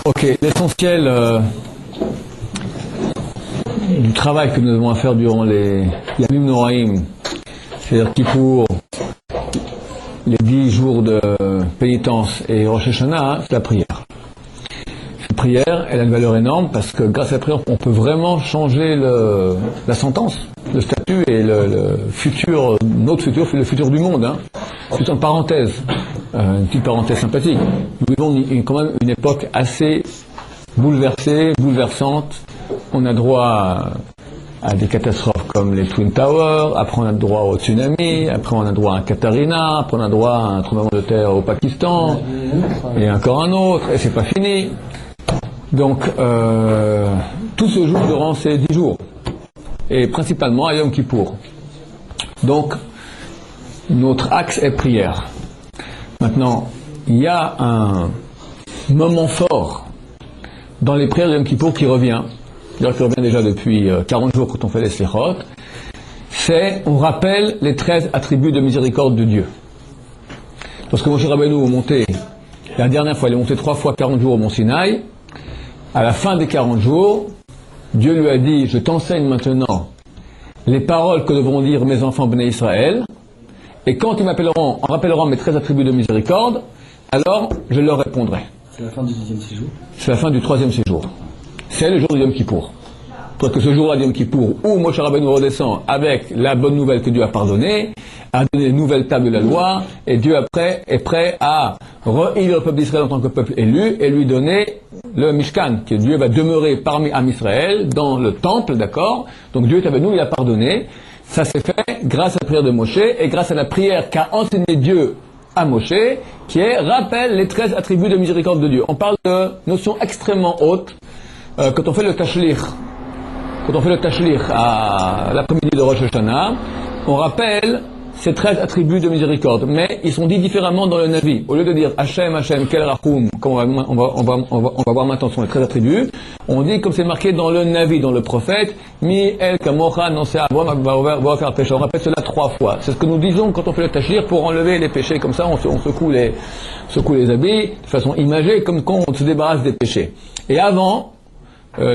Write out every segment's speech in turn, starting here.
Ok, l'essentiel du travail que nous avons à faire durant les Yamim Noraim, c'est-à-dire Kippour, les 10 jours de pénitence et Rosh Hashanah, c'est la prière. Cette prière, elle a une valeur énorme parce que grâce à la prière, on peut vraiment changer la sentence, le statut et le futur, notre futur, le futur du monde. Hein. C'est une parenthèse, une petite parenthèse sympathique. Nous vivons quand même une époque assez bouleversée, bouleversante. On a droit à des catastrophes comme les Twin Towers, après on a droit au tsunami, après on a droit à un Katrina, après on a droit à un tremblement de terre au Pakistan, et encore un autre, et c'est pas fini. Donc, tout se joue durant ces 10 jours, et principalement à Yom Kippour. Donc, notre axe est prière. Maintenant, il y a un moment fort dans les prières de Yom Kippour qui revient, d'ailleurs qui revient déjà depuis 40 jours quand on fait les Slichot, c'est, on rappelle les 13 attributs de miséricorde de Dieu. Lorsque Moshe Rabbeinu est monté, la dernière fois, il est monté 3 fois 40 jours au Mont Sinaï, à la fin des 40 jours, Dieu lui a dit, je t'enseigne maintenant les paroles que devront dire mes enfants Bnei Israël, et quand ils m'appelleront, en rappelleront mes 13 attributs de miséricorde, alors je leur répondrai. C'est la fin du 10e séjour. C'est la fin du 3e séjour. C'est le jour de Yom Kippour. Parce que ce jour-là de Yom Kippour, où Moshe Rabbeinu redescend avec la bonne nouvelle que Dieu a pardonné, a donné une nouvelle table de la loi, et Dieu après est prêt à réélire le peuple d'Israël en tant que peuple élu, et lui donner le Mishkan, que Dieu va demeurer parmi Am Israël, dans le temple, d'accord? Donc Dieu est avec nous, il a pardonné. Ça s'est fait grâce à la prière de Moshe, et grâce à la prière qu'a enseigné Dieu à Moshe, qui est, rappelle les 13 attributs de miséricorde de Dieu. On parle de notions extrêmement hautes, quand on fait le tashlich. Quand on fait le tashlich à l'après-midi de Rosh Hashanah, on rappelle ces 13 attributs de miséricorde, mais ils sont dits différemment dans le Navi. Au lieu de dire Hashem, Hashem, Kel Rachum, comme on va voir maintenant sur les 13 attributs, on dit comme c'est marqué dans le Navi, dans le prophète, Mi El Kamocha Nose Avon, on répète cela 3 fois. C'est ce que nous disons quand on fait le tashlich pour enlever les péchés, comme ça on secoue les habits de façon imagée, comme quand on se débarrasse des péchés. Et avant,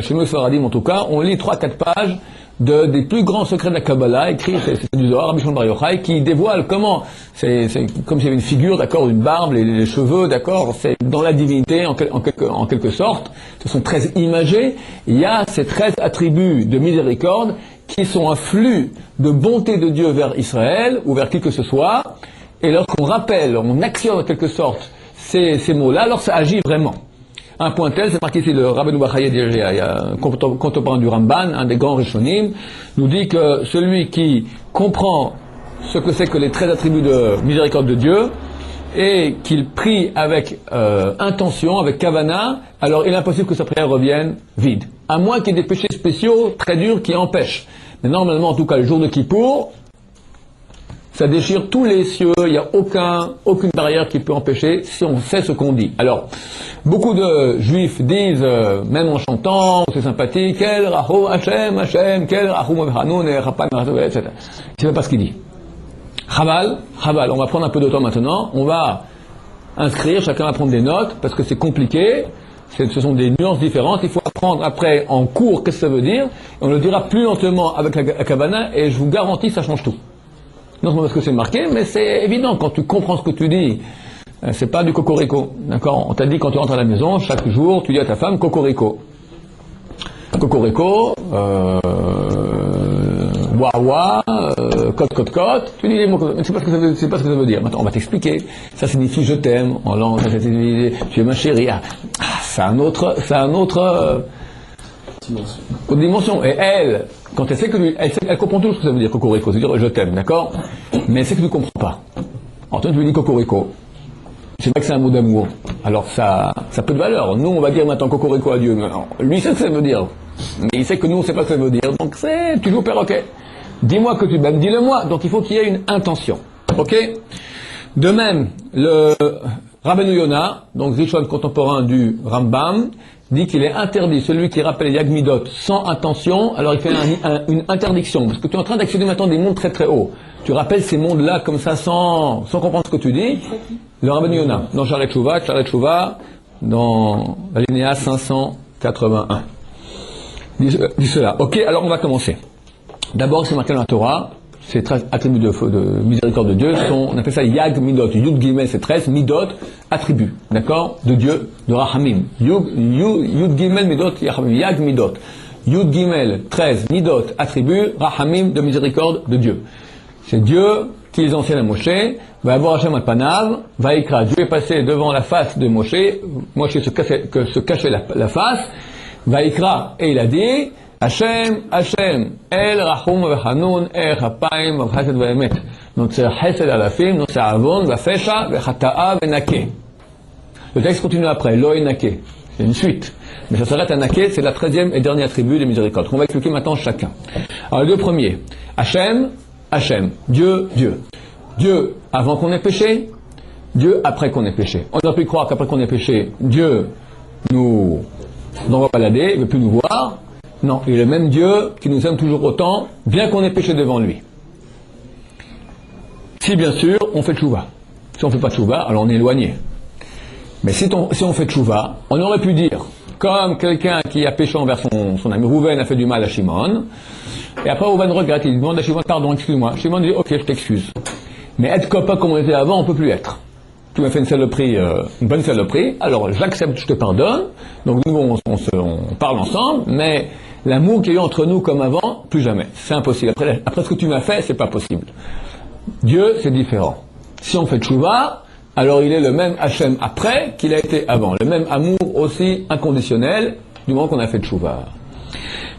chez nous, Faradim en tout cas, on lit 3-4 pages des plus grands secrets de la Kabbalah, écrits, c'est du Zohar, Rabbi Shimon Bar Yochai, qui dévoile comment, c'est comme s'il y avait une figure, d'accord, une barbe, les cheveux, d'accord, c'est dans la divinité, en quelque sorte, ce sont 13 imagés, il y a ces 13 attributs de miséricorde, qui sont un flux de bonté de Dieu vers Israël, ou vers qui que ce soit, et lorsqu'on rappelle, on actionne en quelque sorte ces mots-là, alors ça agit vraiment. Un point tel, c'est marqué ici, le Rabbeinu Bachaya, un contemporain du Ramban, un des grands Rishonim, nous dit que celui qui comprend ce que c'est que les 13 attributs de miséricorde de Dieu, et qu'il prie avec intention, avec kavana, alors il est impossible que sa prière revienne vide. À moins qu'il y ait des péchés spéciaux, très durs, qui empêchent. Mais normalement, en tout cas, le jour de Kippour, ça déchire tous les cieux, il n'y a aucune barrière qui peut empêcher si on sait ce qu'on dit. Alors, beaucoup de juifs disent, même en chantant, c'est sympathique, Kel Rahou Hashem, Hashem, Kel Rahou Mevhanoun, et Rappan, etc. Je ne sais pas ce qu'il dit. Chaval, on va prendre un peu de temps maintenant, on va inscrire, chacun va prendre des notes, parce que c'est compliqué, ce sont des nuances différentes, il faut apprendre après en cours qu'est-ce que ça veut dire, et on le dira plus lentement avec la Kavana, et je vous garantis, ça change tout. Non seulement parce que c'est marqué, mais c'est évident, quand tu comprends ce que tu dis, c'est pas du cocorico, d'accord? On t'a dit quand tu rentres à la maison, chaque jour, tu dis à ta femme cocorico. Cocorico, wawa, cote, tu dis les mots, mais c'est pas ce que ça veut dire. Maintenant, on va t'expliquer. Ça signifie je t'aime, en langue, ça signifie tu es ma chérie. C'est un autre dimension. Et elle, quand elle sait elle comprend tout ce que ça veut dire cocorico, c'est-à-dire je t'aime, d'accord? Mais elle sait que tu ne comprends pas. En tout cas, tu lui dis cocorico. C'est vrai que c'est un mot d'amour. Alors ça peut de valeur. Nous, on va dire maintenant cocorico à Dieu. Mais non, lui, sait ce que ça veut dire. Mais il sait que nous, on ne sait pas ce que ça veut dire. Donc tu joues au perroquet. Dis-moi que tu m'aimes, dis-le-moi. Donc il faut qu'il y ait une intention. Ok? De même, le Rabbeinu Yonah, donc Rishon contemporain du Rambam, dit qu'il est interdit, celui qui rappelle Yagmidot sans intention, alors il fait une interdiction, parce que tu es en train d'accéder maintenant des mondes très très hauts. Tu rappelles ces mondes-là comme ça sans comprendre ce que tu dis. Le Rabbeinu Yonah, dans Sharet Shuvah, dans l'alinéa 581. Dit cela. Ok, alors on va commencer. D'abord, c'est marqué dans la Torah, ces 13 attributs de miséricorde de Dieu sont, on appelle ça Yag Midot. Yud Gimel, c'est 13, Midot, attributs, d'accord, de Dieu, de Rahamim. Yud Gimel, Midot, Yag Midot. Yud Gimel, 13, Midot, attributs, Rahamim, de miséricorde de Dieu. C'est Dieu qui les enseigne à Moshe, va avoir Hachem al Panav, va écrire. Dieu est passé devant la face de Moshe, Moshe se cachait la face, va écrire, et il a dit, Hachem, El Rachum V'Hanun, El Chapayim V'Chesed V'Emet. Notzer Chesed Alafim, Notzer Avon, V'Fesha, V'Chata'a, V'Nake. Le texte continue après, Lo Enake. C'est une suite. Mais ça s'arrête à Nake, c'est la 13e et dernier attribut de miséricorde. On va expliquer maintenant chacun. Alors les deux premiers. Hachem, Dieu, Dieu avant qu'on ait péché, Dieu après qu'on ait péché. On aurait pu croire qu'après qu'on ait péché, Dieu nous envoie balader, il ne veut plus nous voir. Non, il est le même Dieu qui nous aime toujours autant, bien qu'on ait péché devant lui. Si bien sûr, on fait tchouva. Si on ne fait pas tchouva, alors on est éloigné. Mais si on fait tchouva, on aurait pu dire, comme quelqu'un qui a péché envers son ami Rouven a fait du mal à Shimon, et après Rouven regrette, il demande à Shimon, pardon, excuse-moi. Shimon dit, ok, je t'excuse. Mais être copain comme on était avant, on ne peut plus être. Tu m'as fait une saloperie, une bonne saloperie, alors j'accepte, je te pardonne, donc nous on parle ensemble, mais l'amour qu'il y a eu entre nous comme avant, plus jamais. C'est impossible. Après ce que tu m'as fait, c'est pas possible. Dieu, c'est différent. Si on fait tchouva, alors il est le même Hachem après qu'il a été avant. Le même amour aussi inconditionnel du moment qu'on a fait tchouva.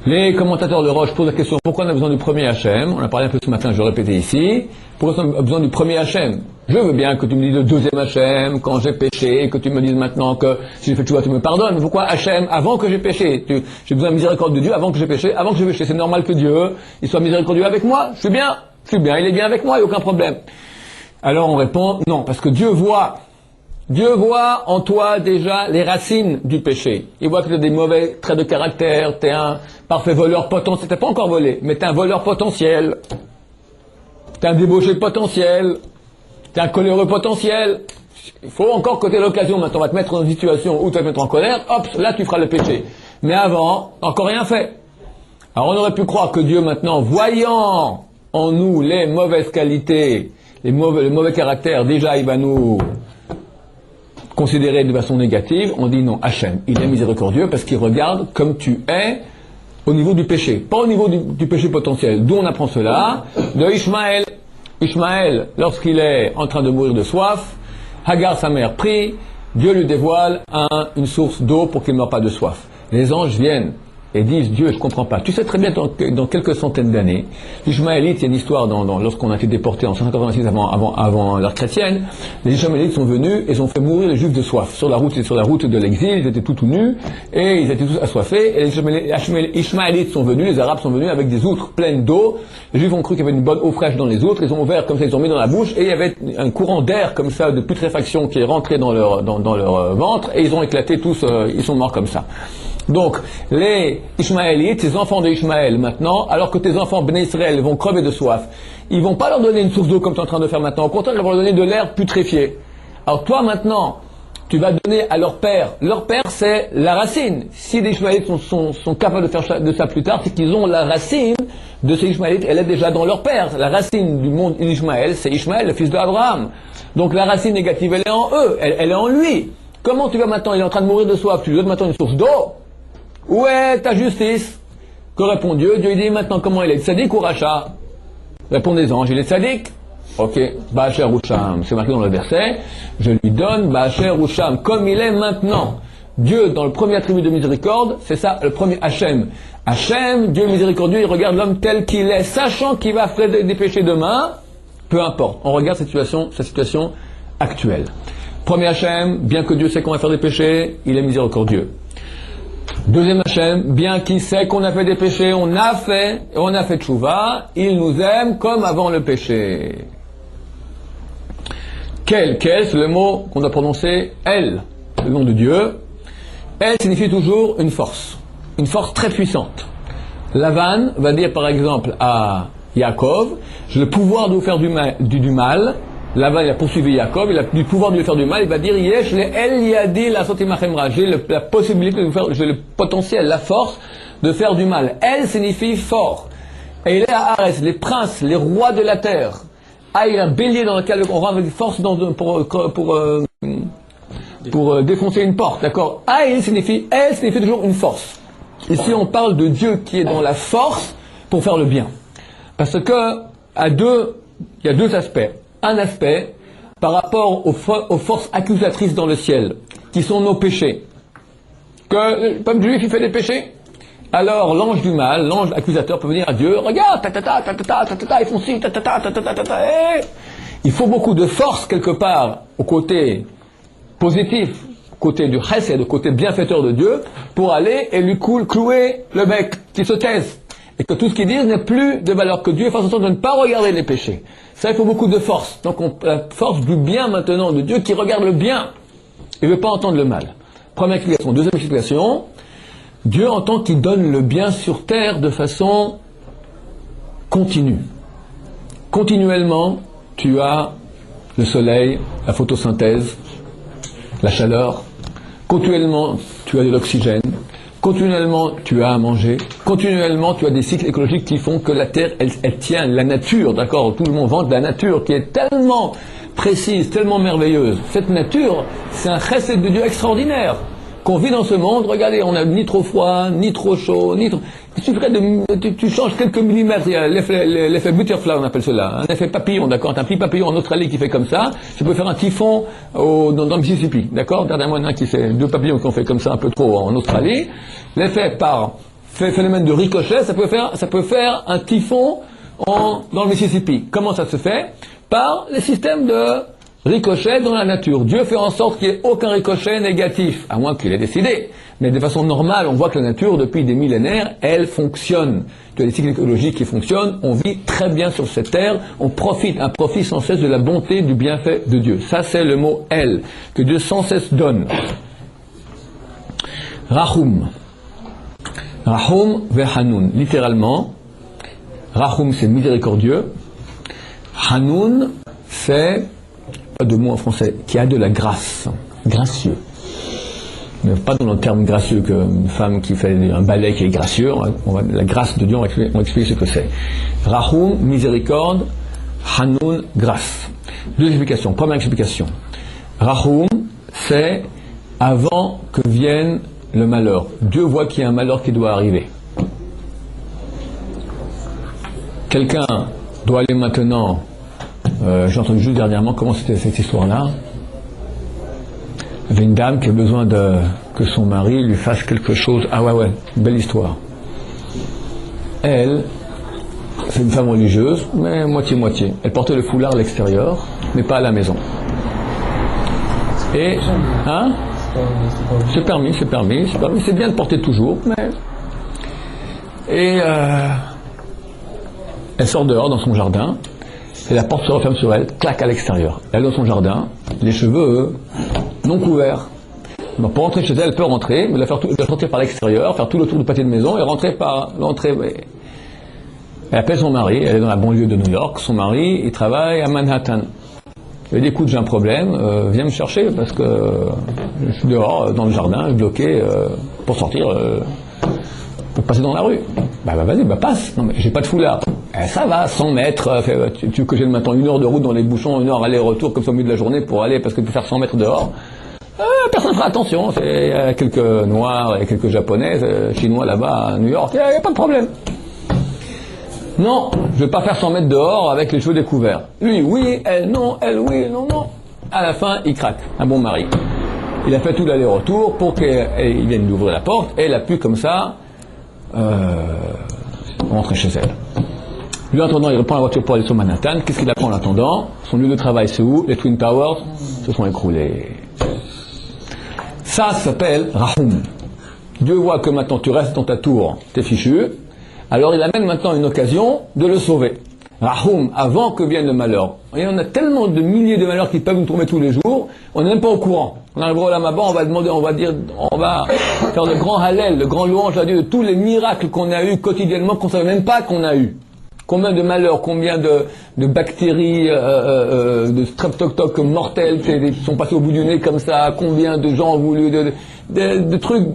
Les commentateurs de Roche posent la question, pourquoi on a besoin du premier Hachem? On a parlé un peu ce matin, je vais le répéter ici. Pourquoi on a besoin du premier Hachem? Je veux bien que tu me dises le deuxième Hachem, quand j'ai péché, que tu me dises maintenant que si j'ai fait tchouva, tu me pardonnes. Mais pourquoi Hachem avant que j'ai péché? J'ai besoin de miséricorde de Dieu avant que j'ai péché. C'est normal que Dieu, il soit miséricordieux avec moi. Je suis bien, il est bien avec moi, il n'y a aucun problème. Alors on répond, non, parce que Dieu voit en toi déjà les racines du péché. Il voit que tu as des mauvais traits de caractère, tu es un parfait voleur potentiel, tu pas encore volé, mais tu es un voleur potentiel, tu es un débauché potentiel, tu es un coléreux potentiel. Il faut encore que tu aies l'occasion, maintenant on va te mettre dans une situation où tu vas te mettre en colère, hop, là tu feras le péché. Mais avant, encore rien fait. Alors on aurait pu croire que Dieu maintenant, voyant en nous les mauvaises qualités, le mauvais caractère, déjà il va nous considérer de façon négative. On dit non, Hachem, il est miséricordieux parce qu'il regarde comme tu es au niveau du péché, pas au niveau du péché potentiel. D'où on apprend cela? De Ishmaël. Ishmaël, lorsqu'il est en train de mourir de soif, Hagar, sa mère, prie, Dieu lui dévoile une source d'eau pour qu'il ne meure pas de soif. Les anges viennent et disent, Dieu, je comprends pas. Tu sais très bien, dans quelques centaines d'années, les Ishmaélites, il y a une histoire lorsqu'on a été déporté en 586 avant l'ère chrétienne, les Ishmaélites sont venus et ils ont fait mourir les Juifs de soif. Sur la route de l'exil, ils étaient tout nus et ils étaient tous assoiffés. Et les Ishmaélites sont venus, les Arabes sont venus avec des outres pleines d'eau. Les Juifs ont cru qu'il y avait une bonne eau fraîche dans les outres, ils ont ouvert comme ça, ils ont mis dans la bouche et il y avait un courant d'air comme ça, de putréfaction qui est rentré dans leur ventre et ils ont éclaté tous, ils sont morts comme ça. Donc, les Ishmaélites, ces enfants d'Ishmaël maintenant, alors que tes enfants Bnei Israël vont crever de soif, ils vont pas leur donner une source d'eau comme tu es en train de faire maintenant. Au contraire, ils vont leur donner de l'air putréfié. Alors toi maintenant, tu vas donner à leur père. Leur père, c'est la racine. Si les Ishmaélites sont capables de faire de ça plus tard, c'est qu'ils ont la racine de ces Ishmaélites. Elle est déjà dans leur père. La racine du monde d'Ishmaël, c'est Ishmaël, le fils d'Abraham. Donc la racine négative, elle est en eux. Elle est en lui. Comment tu vas maintenant, il est en train de mourir de soif, tu lui donnes maintenant une source d'eau? Où est ta justice? Que répond Dieu? Dieu dit maintenant comment il est, tzaddik ou rachat? Répond les anges, il est tzaddik. Ok, Ba'asher Usham, c'est marqué dans le verset, je lui donne Ba'asher Usham, comme il est maintenant. Dieu, dans le premier attribut de miséricorde, c'est ça, le premier Hachem. Hachem, Dieu miséricordieux, il regarde l'homme tel qu'il est, sachant qu'il va faire des péchés demain, peu importe. On regarde sa situation actuelle. Premier Hachem, bien que Dieu sait qu'on va faire des péchés, il est miséricordieux. Deuxième Hachem, bien qu'il sait qu'on a fait des péchés, on a fait tchouva, il nous aime comme avant le péché. Quel, c'est le mot qu'on doit prononcer, El, le nom de Dieu. El signifie toujours une force très puissante. Lavan va dire par exemple à Yaakov, j'ai le pouvoir de vous faire du mal, Lavan, il a poursuivi Jacob, il a du pouvoir de lui faire du mal, il va dire, Yesh le El Yadi la Sotimachemra, j'ai la possibilité de faire, j'ai le potentiel, la force de faire du mal. El signifie fort. Et il est à Arès, les princes, les rois de la terre. Ah, il y a un bélier dans lequel on rentre avec force pour défoncer une porte, d'accord? Ah, il signifie toujours une force. Ici, on parle de Dieu qui est dans la force pour faire le bien. Parce que, il y a deux aspects. Un aspect, par rapport aux forces accusatrices dans le ciel, qui sont nos péchés. Que le peuple juif, il fait des péchés. Alors, l'ange du mal, l'ange accusateur peut venir à Dieu, regarde, ils font ci, il faut beaucoup de force quelque part au côté positif, côté du chesed, au côté bienfaiteur de Dieu, pour aller et lui clouer le bec, qu'il se taise. Et que tout ce qu'ils disent n'est plus de valeur, que Dieu fasse en sorte de ne pas regarder les péchés. Ça, il faut beaucoup de force. Donc, la force du bien maintenant, de Dieu qui regarde le bien, il ne veut pas entendre le mal. Première explication. Deuxième explication, Dieu entend qu'il donne le bien sur terre de façon continue. Continuellement, tu as le soleil, la photosynthèse, la chaleur. Continuellement, tu as de l'oxygène. Continuellement, tu as à manger. Continuellement, tu as des cycles écologiques qui font que la terre, elle tient. La nature, d'accord, tout le monde vante la nature qui est tellement précise, tellement merveilleuse. Cette nature, c'est un chesed de Dieu extraordinaire. Qu'on vit dans ce monde, regardez, on n'a ni trop froid, ni trop chaud, ni trop... Il suffirait tu changes quelques millimètres, il y a l'effet butterfly, on appelle cela, un effet papillon, d'accord, un petit papillon en Australie qui fait comme ça, ça peut faire un typhon dans le Mississippi, d'accord, dernièrement, il y en a un qui fait deux papillons qui ont fait comme ça un peu trop en Australie, l'effet par phénomène de ricochet, ça peut faire un typhon dans le Mississippi. Comment ça se fait? Par les systèmes de ricochet dans la nature. Dieu fait en sorte qu'il n'y ait aucun ricochet négatif, à moins qu'il ait décidé. Mais de façon normale, on voit que la nature, depuis des millénaires, elle fonctionne. Tu as des cycles écologiques qui fonctionnent, on vit très bien sur cette terre, on profite sans cesse de la bonté, du bienfait de Dieu. Ça, c'est le mot « El », que Dieu sans cesse donne. Rahum. Rahum ve'hanun. Littéralement, Rahum, c'est miséricordieux. Hanun, c'est... pas de mot en français, qui a de la grâce, gracieux. Mais pas dans le terme gracieux qu'une femme qui fait un balai qui est gracieux, la grâce de Dieu, on va expliquer ce que c'est. Rahum, miséricorde, Hanun, grâce. Deux explications. Première explication. Rahum, c'est avant que vienne le malheur. Dieu voit qu'il y a un malheur qui doit arriver. Quelqu'un doit aller maintenant... j'ai entendu juste dernièrement comment c'était cette histoire-là. Il y avait une dame qui a besoin que son mari lui fasse quelque chose. Ah ouais, belle histoire. Elle, c'est une femme religieuse, mais moitié-moitié. Elle portait le foulard à l'extérieur, mais pas à la maison. Et, hein? C'est permis. C'est bien de porter toujours, mais... Et elle sort dehors dans son jardin. Et la porte se referme sur elle, claque à l'extérieur. Elle est dans son jardin, les cheveux non couverts. Donc pour rentrer chez elle, elle peut rentrer, mais elle doit sortir par l'extérieur, faire tout le tour du pâté de maison et rentrer par l'entrée. Elle appelle son mari, elle est dans la banlieue de New York, son mari, il travaille à Manhattan. Elle dit, écoute, j'ai un problème, viens me chercher parce que je suis dehors, dans le jardin, je suis bloqué pour sortir, pour passer dans la rue. Vas-y, passe. Non mais j'ai pas de foulard. Ça va, 100 mètres, tu veux que j'ai maintenant 1 heure de route dans les bouchons, 1 heure aller-retour comme ça au milieu de la journée pour aller, parce que tu peux faire 100 mètres dehors. Personne ne fera attention, il y a quelques noirs et quelques japonais, chinois là-bas à New York, il n'y a pas de problème. Non, je ne vais pas faire 100 mètres dehors avec les cheveux découverts. Lui, oui, elle, non, elle, oui, non. À la fin, il craque, un bon mari. Il a fait tout l'aller-retour pour qu'il vienne d'ouvrir la porte, et elle a pu comme ça rentrer chez elle. Lui, en attendant, il reprend la voiture pour aller sur Manhattan. Qu'est-ce qu'il apprend en attendant? Son lieu de travail, c'est où? Les Twin Towers se sont écroulés. Ça s'appelle Rahum. Dieu voit que maintenant tu restes dans ta tour, t'es fichu. Alors il amène maintenant une occasion de le sauver. Rahum, avant que vienne le malheur. Et on a tellement de milliers de malheurs qui peuvent nous tomber tous les jours, on n'est même pas au courant. On arrivera au Lamaba, on va faire le grand hallel, le grand louange à Dieu de tous les miracles qu'on a eus quotidiennement, qu'on ne savait même pas qu'on a eus. Combien de malheurs, combien de bactéries, de streptocoques mortels qui sont passés au bout du nez comme ça, combien de gens ont voulu, de trucs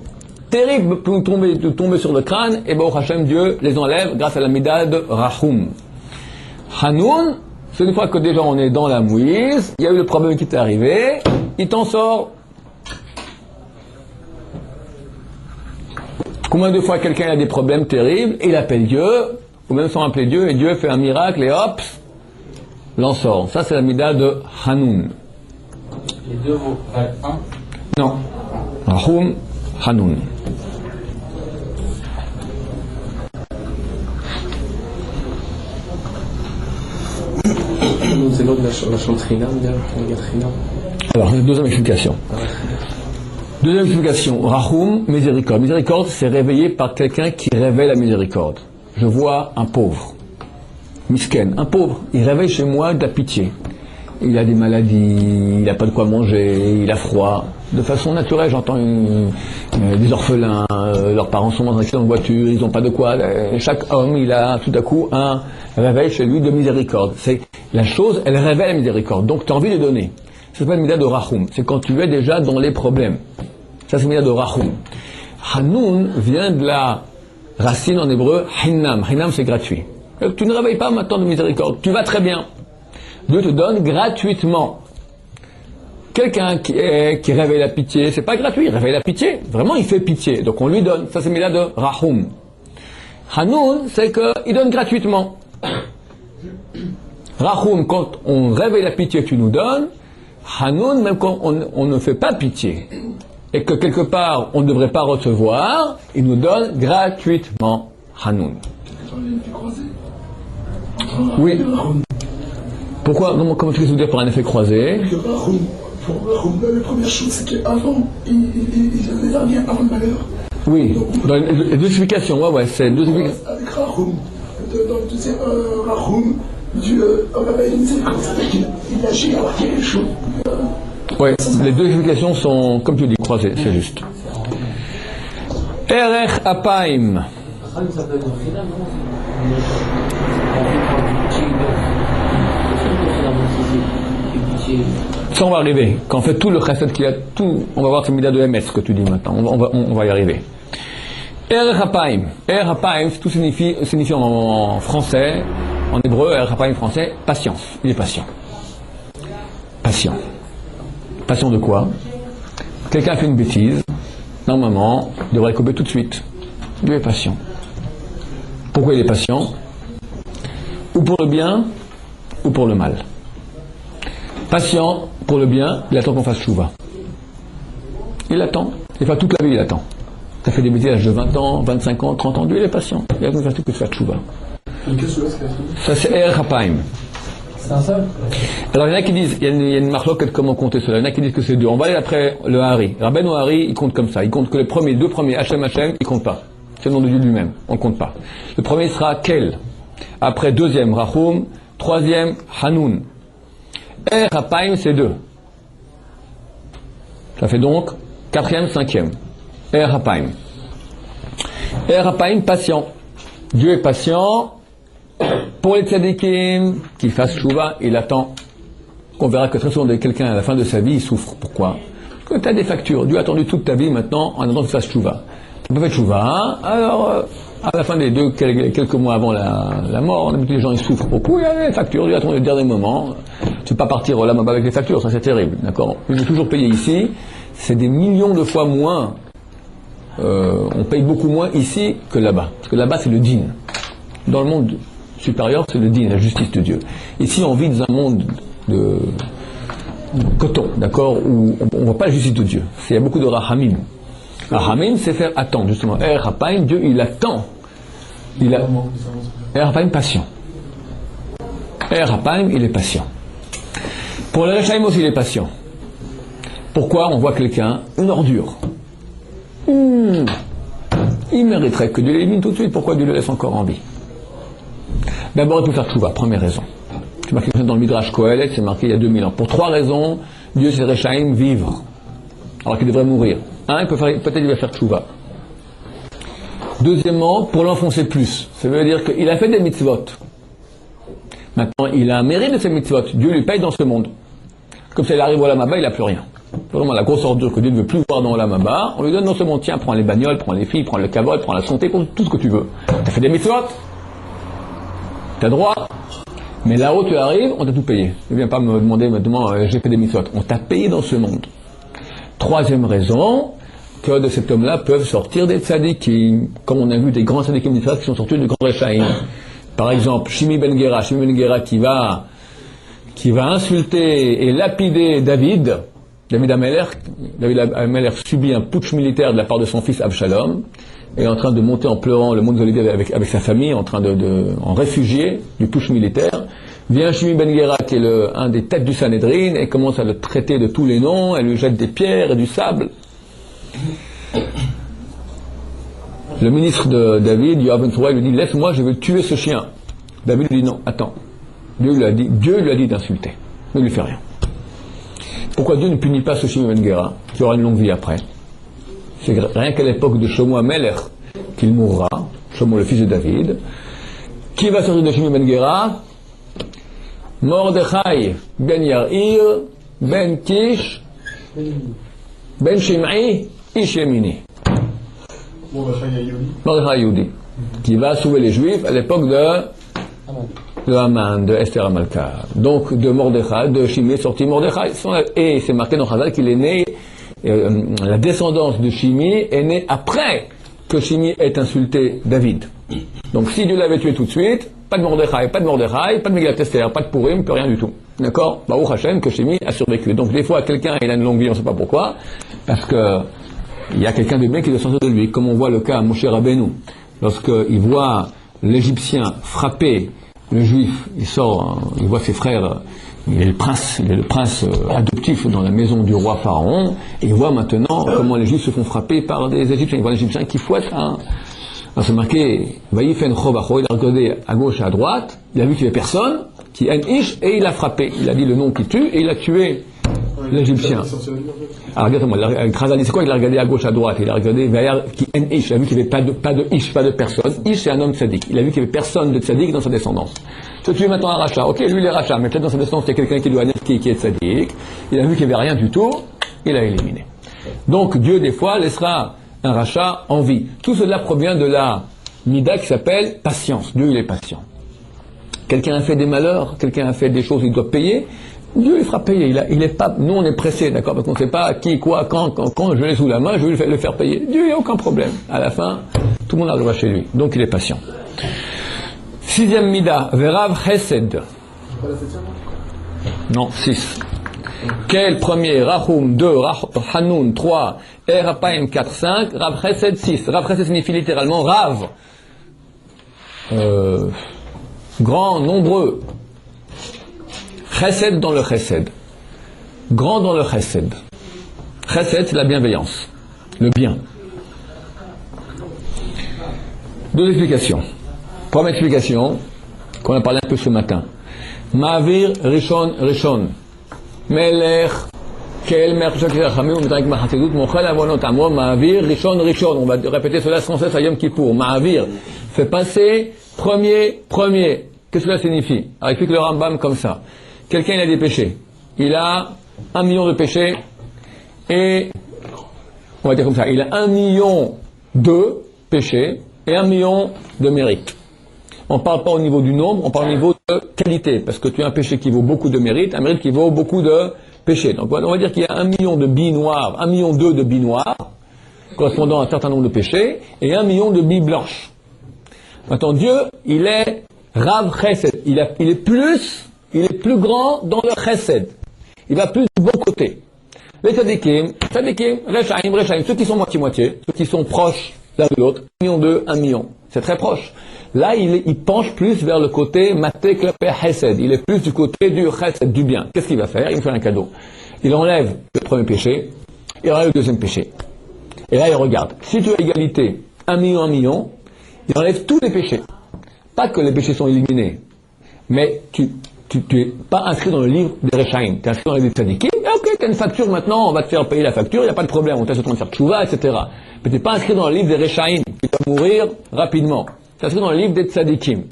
terribles pour tomber sur le crâne, et ben, au Hachem, Dieu les enlève grâce à la mida de Rahum. Hanoun, c'est une fois que déjà on est dans la mouise, il y a eu le problème qui t'est arrivé, il t'en sort. Combien de fois quelqu'un a des problèmes terribles, il appelle Dieu, ou même sans appeler Dieu, et Dieu fait un miracle, et hop, l'en sort. Ça, c'est la mida de Hanoun. Les deux mots valent un? Non. Rahum, Hanoun. C'est l'autre la chanterina, alors, deuxième explication. Deuxième explication, Rahum, miséricorde. Miséricorde, c'est réveillé par quelqu'un qui réveille la miséricorde. Je vois un pauvre, misken, un pauvre, il réveille chez moi de la pitié. Il a des maladies, il n'a pas de quoi manger, il a froid. De façon naturelle, j'entends des orphelins, leurs parents sont dans un accident de voiture, ils n'ont pas de quoi. Chaque homme, il a tout à coup un réveil chez lui de miséricorde. C'est la chose, elle révèle la miséricorde. Donc tu as envie de donner. C'est pas une mida de Rahum, c'est quand tu es déjà dans les problèmes. Ça, c'est une mida de Rahum. Hanoun vient de la racine en hébreu Hinnam. Hinnam, c'est gratuit. Tu ne réveilles pas maintenant de miséricorde, tu vas très bien. Dieu te donne gratuitement. Quelqu'un qui réveille la pitié, c'est pas gratuit, il réveille la pitié. Vraiment, il fait pitié. Donc on lui donne. Ça, c'est une mida de Rahum. Hanoun, c'est qu'il donne gratuitement. Rahum, quand on réveille la pitié, tu nous donnes. Hanoun, même quand on ne fait pas pitié, et que quelque part on ne devrait pas recevoir, il nous donne gratuitement Hanoun. Oui. Pourquoi? Comment tu veux dire par un effet croisé? Pour Rahum, la première chose, c'est qu'avant, il avait rien avant le malheur. Oui, dans les deux explications, ouais, c'est deux explications. Avec Rahum, dans le deuxième Rahum, Dieu réveille une miséricorde, c'est-à-dire qu'il agit alors qu'il y a quelque chose. Oui, les deux explications sont, comme tu dis, croisées, c'est juste. Erech Apaim. Ça, on va arriver. Qu'en fait, tout le chesed qu'il y a, tout, on va voir ce mida de MS que tu dis maintenant. On va y arriver. Erech Apaim. Erech Apaim, tout signifie en français, en hébreu, Erech Apaim français, patience. Il est patient. Patient. Patient de quoi? Quelqu'un fait une bêtise, normalement, il devrait couper tout de suite. Dieu est patient. Pourquoi il est patient? Ou pour le bien, ou pour le mal. Patient pour le bien, il attend qu'on fasse chouva. Il attend. Il fait toute la vie, il attend. Tu as fait des bêtises à l'âge de 20 ans, 25 ans, 30 ans, Dieu il est patient. Il attend que tu fasses chouva. Ça c'est Erech Apaim. C'est un seul? Alors il y en a qui disent, il y a une marloquette comment compter cela, il y en a qui disent que c'est deux. On va aller après le Hari. Rabbeinu Hari, il compte comme ça. Il compte que les deux premiers, Hachem, il compte pas. C'est le nom de Dieu lui-même. On ne compte pas. Le premier sera Kel. Après deuxième, Rahum. Troisième, Hanoun. Erech Apaim, c'est deux. Ça fait donc quatrième, cinquième. Erech Apaim. Erech Apaim, patient. Dieu est patient. Pour les tzadikim, qu'il fasse chouva, il attend. On verra que très souvent, quelqu'un à la fin de sa vie, il souffre. Pourquoi? Parce que tu as des factures. Dieu a attendu toute ta vie maintenant en attendant que tu fasses chouva. Tu peux faire chouva, hein? Alors, à la fin des quelques mois avant la mort, les gens ils souffrent beaucoup, il y a des factures, Dieu attend le dernier moment. Tu ne peux pas partir là avec les factures, ça c'est terrible. D'accord? Il faut toujours payer ici. C'est des millions de fois moins. On paye beaucoup moins ici que là-bas. Parce que là-bas, c'est le din. Dans le monde supérieur, c'est le din, la justice de Dieu. Ici, on vit dans un monde de coton, d'accord, où on ne voit pas la justice de Dieu. Il y a beaucoup de rahamim. Rahamim, c'est faire attendre, justement. Erech Apaim, Dieu, il attend. Erech Apaim, patient. Erech Apaim, il est patient. Pour le Rechaim aussi, il est patient. Pourquoi on voit quelqu'un, une ordure? Il mériterait que Dieu l'élimine tout de suite. Pourquoi Dieu le laisse encore en vie? D'abord, il peut faire tchouva, première raison. C'est marqué dans le Midrash Kohelet, c'est marqué il y a 2000 ans. Pour trois raisons, Dieu c'est Rechaim vivre, alors qu'il devrait mourir. Un, peut-être il va faire tchouva. Deuxièmement, pour l'enfoncer plus. Ça veut dire qu'il a fait des mitzvot. Maintenant, il a un mérite de ses mitzvot. Dieu lui paye dans ce monde. Comme ça, il arrive au Olam Haba, il n'a plus rien. C'est vraiment la grosse ordure que Dieu ne veut plus voir dans le Olam Haba. On lui donne dans ce monde, tiens, prends les bagnoles, prends les filles, prends le kavod, prends la santé, prends tout ce que tu veux. T'as fait des mitzvot, t'as droit. Mais là-haut, tu arrives, on t'a tout payé. Ne viens pas me demander maintenant, j'ai fait des mitzvot. On t'a payé dans ce monde. Troisième raison, que de cet homme-là peuvent sortir des tzadikim, comme on a vu des grands tzadikim d'Israël qui sont sortis de grands réchaïm. Par exemple, Shimi Ben Gera qui va insulter et lapider David Ameler. David Ameler subit un putsch militaire de la part de son fils Abshalom, et est en train de monter en pleurant le mont des Oliviers avec sa famille, en train en réfugié du putsch militaire. Vient Shimi Ben Gera, qui est un des têtes du Sanhedrin, et commence à le traiter de tous les noms, elle lui jette des pierres et du sable. Le ministre de David, Yoav Ben Tzroua, lui dit, laisse-moi, je veux tuer ce chien. David lui dit, non, attends. Dieu lui a dit d'insulter. Ne lui fait rien. Pourquoi Dieu ne punit pas ce Shimi Ben Gera, qui aura une longue vie après? C'est rien qu'à l'époque de Shlomo Ameler qu'il mourra, Shlomo le fils de David. Qui va sortir de Shimi Ben Gera? Mordechai Ben Yair, Ben Kish, Ben Shim'i, Ish Yemini. Mordechai Yehudi, qui va sauver les Juifs à l'époque de Haman, de Esther Amalka. Donc de Mordechai, de Shim'i est sorti Mordechai. Et c'est marqué dans Chazal qu'il est né, la descendance de Shim'i est née après que Shim'i ait insulté David. Donc si Dieu l'avait tué tout de suite, pas de Mordechai, pas de Megillat Esther, pas de Purim, plus rien du tout. D'accord? Baruch Hashem, que Shim'i a survécu. Donc des fois, quelqu'un, il a une longue vie, on ne sait pas pourquoi, parce que il y a quelqu'un de bien qui doit sortir de lui. Comme on voit le cas à Moshe Rabbeinu, lorsqu'il voit l'Égyptien frapper le Juif, il voit ses frères, il est le prince adoptif dans la maison du roi Pharaon, et il voit maintenant comment les Juifs se font frapper par des Égyptiens. Il voit l'Égyptien qui fouette Alors c'est marqué, Vaïfen Chobacho, il a regardé à gauche et à droite, il a vu qu'il n'y avait personne, qui en ish, et il a frappé. Il a dit le nom qui tue, et il a tué l'Égyptien. Alors regarde-moi, c'est quoi? Il a regardé à gauche, à droite, il a regardé qui en ish, il a vu qu'il n'y avait pas de ish, pas de personne. Ish, c'est un homme tzaddik. Il a vu qu'il n'y avait personne de tzaddik dans sa descendance. Tu es maintenant un rachat. Ok, lui il est rachat, mais peut-être dans sa descendance il y a quelqu'un qui doit naître qui est tzaddik. Il a vu qu'il n'y avait rien du tout, il a éliminé. Donc Dieu des fois laissera un rachat en vie. Tout cela provient de la mida qui s'appelle patience. Dieu il est patient. Quelqu'un a fait des malheurs, quelqu'un a fait des choses, il doit payer. Dieu il fera payer. Il est pas. Nous on est pressé, d'accord, parce qu'on ne sait pas qui, quoi, quand je l'ai sous la main, je vais le faire payer. Dieu il n'y a aucun problème. À la fin, tout le monde arrivera chez lui. Donc il est patient. Sixième mida, Verav Chesed. Non, 6. Quel premier? Rahum 2, Hanoun 3, Erapaim 4, 5, Rav Chesed 6. Rav Chesed signifie littéralement Rav. Grand, nombreux. Chesed dans le Chesed. Grand dans le Chesed. Chesed, c'est la bienveillance, le bien. Deux explications. Première explication, qu'on a parlé un peu ce matin. Ma'avir Rishon. Melech, Kel, Mochel Avonot Amo, Ma'avir Rishon. On va répéter cela sans cesse à Yom Kippour. Ma'avir fait passer premier. Qu'est-ce que cela signifie? Alors explique le Rambam comme ça. Quelqu'un il a des péchés. Il a 1 million de péchés et on va dire comme ça. Il a 1 million de péchés et 1 million de mérites. On ne parle pas au niveau du nombre, on parle au niveau de qualité, parce que tu as un péché qui vaut beaucoup de mérite, un mérite qui vaut beaucoup de péchés. Donc on va dire qu'il y a 1 million de billes noires, 1 million de billes noires, correspondant à un certain nombre de péchés, et 1 million de billes blanches. Maintenant Dieu, il est Rav Chesed, il est plus grand dans le Chesed. Il va plus du bon côté. Les tzadikim, Rechaim, ceux qui sont moitié-moitié, ceux qui sont proches l'un de l'autre, 1 million 2, 1 million. C'est très proche. Là, il penche plus vers le côté Maté Klapé Chesed. Il est plus du côté du Chesed, du bien. Qu'est-ce qu'il va faire? Il me fait un cadeau. Il enlève le premier péché, il enlève le deuxième péché. Et là, il regarde. Si tu as égalité, 1 million, il enlève tous les péchés. Pas que les péchés sont éliminés, mais tu n'es pas inscrit dans le livre des Rechaim. Tu es inscrit dans le livre des Tzadikim. Ok, tu as une facture maintenant, on va te faire payer la facture, il n'y a pas de problème, on t'a de faire tchouva, etc. Mais tu n'es pas inscrit dans le livre des Rechaim, qui va mourir rapidement. Tu es inscrit dans le livre des Tzadikim.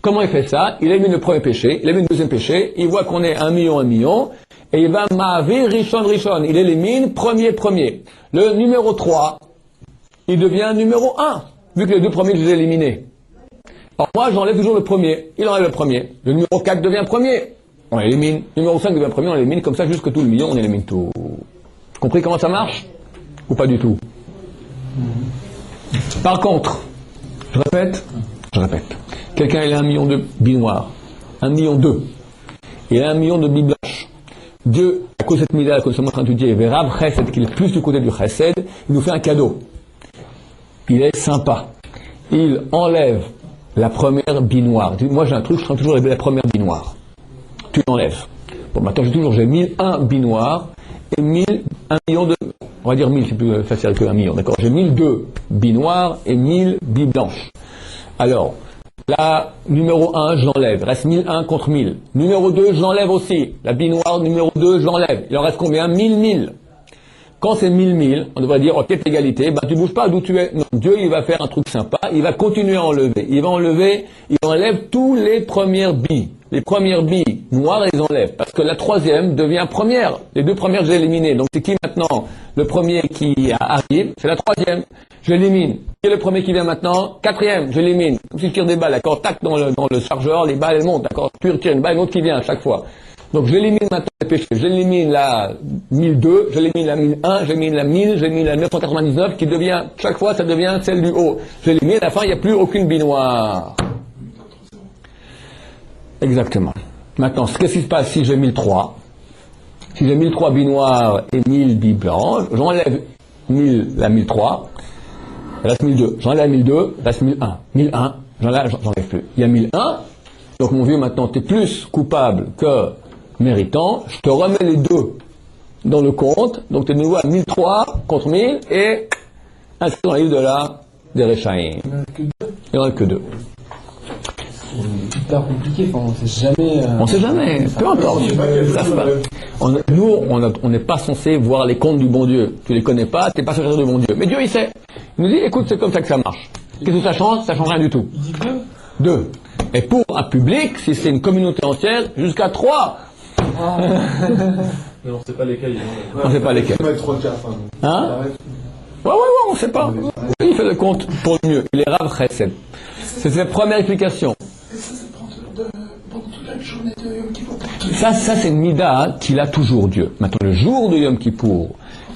Comment il fait ça? Il élimine le premier péché, il élimine le deuxième péché, il voit qu'on est 1 million, et il va ma'avir rishon. Il élimine premier. Le numéro 3, il devient numéro 1, vu que les deux premiers, je les ai éliminés. Alors moi, j'enlève toujours le premier, il enlève le premier. Le numéro 4 devient premier, on l'élimine. Le numéro 5 devient premier, on l'élimine, comme ça, jusque tout le million, on élimine tout. Vous comprenez comment ça marche? Ou pas du tout? Par contre, je répète, quelqu'un il a 1 million de billes noires, 1 million 2, il a 1 million de billes blanches. Dieu, à cause de cette mida, à cause de ce montre intuitif, et Rav Chesed, qu'il est plus du côté du Chesed, il nous fait un cadeau. Il est sympa. Il enlève la première bille noire. Moi j'ai un truc, je prends toujours la première bille noire. Tu l'enlèves. Bon, maintenant j'ai 1001 billes noires et 1 million de... On va dire 1000, c'est plus facile que 1 million, d'accord. J'ai 1002 billes noires et 1000 billes blanches. Alors, la numéro 1, je l'enlève. Reste 1001 contre 1000. Numéro 2, je l'enlève aussi. La bille noire, numéro 2, je l'enlève. Il en reste combien? 1000. Quand c'est 1000, on devrait dire, ok, égalité, ben tu bouges pas d'où tu es. Non, Dieu, il va faire un truc sympa, il va continuer à enlever. Il enlève tous les premières billes. Les premières billes noires, ils enlèvent. Parce que la troisième devient première. Les deux premières, j'ai éliminées. Donc c'est qui maintenant? Le premier qui arrive, c'est la troisième. Je l'élimine. Qui est le premier qui vient maintenant? Quatrième, je l'élimine. Comme si je tire des balles, d'accord? Tac, dans le chargeur, les balles, elles montent, d'accord? Tu retires une balle, une autre qui vient à chaque fois. Donc je l'élimine maintenant les péchés. J'élimine la 1002, j'élimine la 1001, j'élimine la 1000, j'élimine la 999 qui devient, chaque fois ça devient celle du haut. J'élimine, à la fin il n'y a plus aucune bille noire. Exactement. Maintenant, qu'est-ce qui se passe si j'ai 1003? Si j'ai 1003 billes noires et 1000 billes blanches, j'enlève la 1003, il reste 1002. J'enlève la 1002, il reste 1001. 1001, j'enlève plus. Il y a 1001, donc mon vieux, maintenant tu es plus coupable que méritant, je te remets les deux dans le compte, donc tu es de nouveau à 1003 contre 1000 et inscrit dans le livre des Rechaïm. Il n'y en a que deux. C'est hyper compliqué, on ne sait jamais. On ne sait jamais, peu importe. Nous, on n'est pas censé voir les comptes du bon Dieu. Tu ne les connais pas, tu n'es pas secrétaire du bon Dieu. Mais Dieu, il sait. Il nous dit, écoute, c'est comme ça que ça marche. Qu'est-ce que ça change? Ça ne change rien du tout. Il dit 2. Et pour un public, si c'est une communauté entière, jusqu'à 3. Mais on ne sait pas lesquels. On ne sait pas lesquels. Hein? Ouais, on ne sait pas. Il fait le compte pour le mieux. Il est Rav Chesed. C'est sa première explication. Et ça, c'est pendant toute la journée de Yom Kippour. Ça c'est une mida qu'il a toujours Dieu. Maintenant, le jour de Yom Kippour,